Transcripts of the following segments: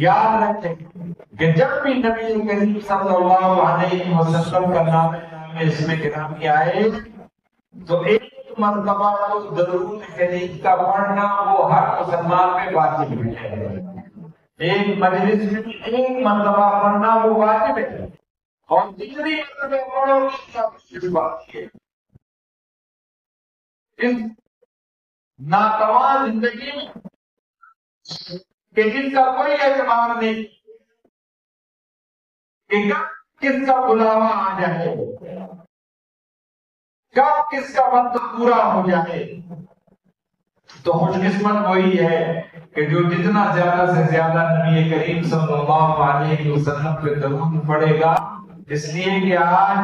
یاد رکھیں کہ جب بھی نبی کریم صلی اللہ علیہ وسلم کا نام اسم گرامی آئے تو ایک مرتبہ تو درود شریف کا پڑھنا وہ ہر مسلمان پہ واجب ہے. ایک مجلس میں ایک مرتبہ پڑھنا وہ واجب ہے، اور جتنی مرتبہ پڑھو اس بات ہے. اس ناتواں زندگی میں کہ جن کا کوئی اعتبار نہیں کہ کب کس کا بلاوا آ جائے، کب کس کا وقت پورا ہو جائے، تو خوش قسمت وہی ہے کہ جو جتنا زیادہ سے زیادہ نبی کریم صلی اللہ علیہ وسلم پہ درود پڑھے گا. اس لیے کہ آج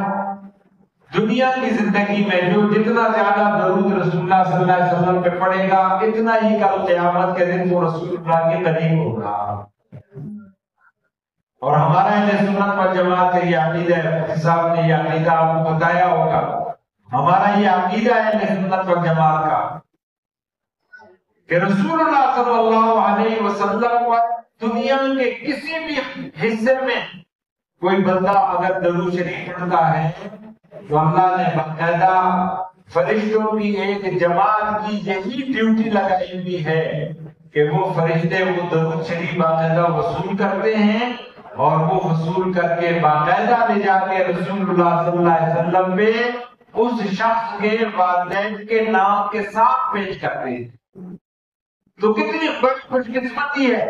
دنیا کی زندگی میں جو جتنا زیادہ درود رسول اللہ صلی اللہ علیہ وسلم پہ پڑھے گا اتنا ہی کل قیامت کے دن وہ رسول اللہ کے قریب ہوگا. اور ہمارا اہل سنت والجماعت کا یہ عقیدہ ہے، صاحب نے یہ عقیدہ آپ کو بتایا ہوگا. ہمارا یہ عقیدہ ہے اہل سنت والجماعت کا کہ رسول اللہ صلی اللہ علیہ وسلم پر دنیا کے کسی بھی حصے میں کوئی بندہ اگر درود شریف پڑھتا ہے تو اللہ نے باقاعدہ فرشتوں کی ایک جماعت کی یہی ڈیوٹی لگائی ہوئی ہے کہ وہ فرشتے وہ درود شریف باقاعدہ وصول کرتے ہیں، اور وہ وصول کر کے باقاعدہ لے جا کے رسول اللہ صلی اللہ علیہ وسلم پہ اس شخص کے والدین کے نام کے ساتھ پیش کرتے ہیں. تو کتنی بڑی خوش قسمتی ہے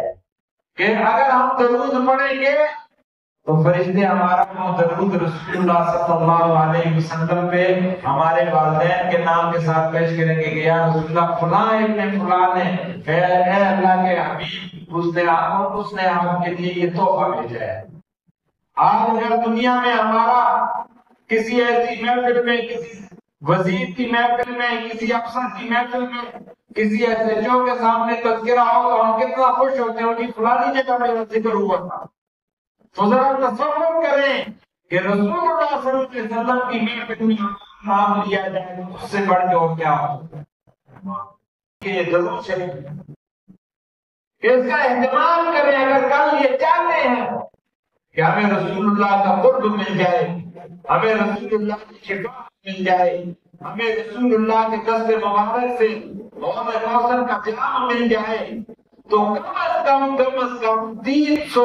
کہ اگر ہم درود پڑھیں گے تو فرشتے ہمارا درود رسول اللہ صلی اللہ علیہ وسلم پہ ہمارے والدین کے نام کے ساتھ پیش کریں گے کہ یا رسول اللہ فلاں ابن فلاں نے اے اللہ کے حبیب اس نے آپ کے لیے یہ تحفہ بھیجا ہے. آج اگر دنیا میں ہمارا کسی ایسی محفل میں، کسی وزیر کی محفل میں، کسی افسر کی محفل میں، کسی ایسے جو کے سامنے تذکرہ ہو تو ہم کتنا خوش ہوتے ہیں کہ فلانی جگہ میرا ذکر ہوا تھا. تو ذرا تصور کریں کہ رسول اللہ صلی اللہ علیہ وسلم کی محفل میں نام لیا جائے اس سے بڑھ کے اور کیا ہو کہ یہ درود شریف کہ اس کا اہتمام کریں. اگر کل یہ چاہتے ہیں کہ ہمیں رسول اللہ کا قرب مل جائے، ہمیں رسول اللہ کی شفاعت مل جائے، ہمیں رسول اللہ کے دست مبارک سے حوض کوثر کا جام مل جائے، تو کم از کم 300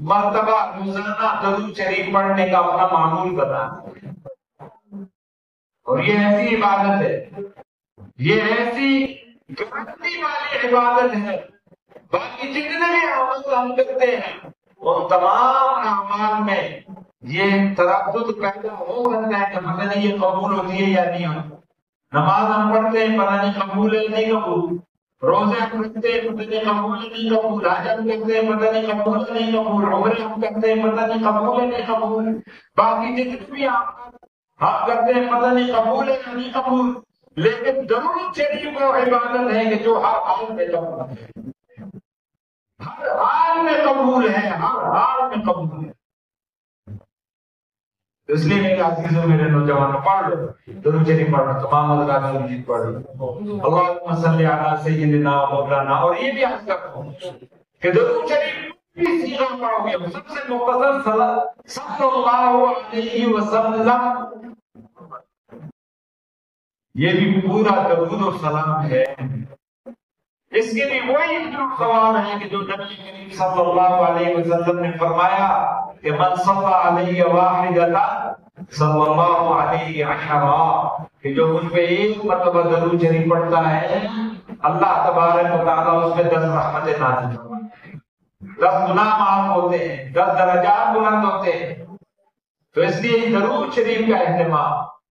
مرتبہ روزانہ درود شریف پڑھنے کا اپنا معمول بنا. اور یہ ایسی عبادت ہے، یہ ایسی گارنٹی والی عبادت ہے. باقی جتنے بھی عمل ہم کرتے ہیں اور تمام اعمال میں یہ تردد پیدا ہو سکتا ہے کہ پتہ نہیں یہ قبول ہوتی ہے یا نہیں ہوتی. نماز ہم پڑھتے ہیں پتہ نہیں قبول ہے نہیں قبول، روزے ہم رکھتے ہیں پتہ نہیں قبول ہے نہیں قبول، حج ہم کرتے ہیں پتہ نہیں قبول ہے نہیں قبول، عمرے ہم کرتے ہیں پتہ نہیں قبول ہے نہیں قبول، باقی جتنے بھی ہم کرتے ہیں پتہ نہیں قبول ہے یا نہیں قبول. لیکن درود شریف وہ عبادت ہے کہ جو ہر حال میں قبول ہے، ہر حال میں قبول ہے، ہر حال میں قبول ہے. اس لیے میرے عزیزوں میرے نوجوانوں پڑھ لو درود شریف پڑھ لو، تمام حضرات درود شریف پڑھ لو. اللہم صلی علی سیدنا مولانا. اور یہ بھی عرض کرتا ہوں کہ درود شریف بھی سیغہ پڑھو گے سب سے مختصر صلی اللہ علیہ وسلم، یہ بھی پورا درود و سلام ہے. اس کے لیے وہی سوال ہے کہ جو نبی کریم صلی اللہ علیہ وسلم نے فرمایا کہ من صلی علیہ واحدۃ صلی اللہ علیہ عشرہ، کہ جو مجھ پہ ایک مرتبہ درود شریف پڑھتا ہے اللہ تبارک و تعالیٰ اس پہ 10 رحمتیں نازل فرماتے ہیں، 10 گناہ معاف ہوتے ہیں، 10 درجات بلند ہوتے ہیں. تو اس لیے درود شریف کا اہتمام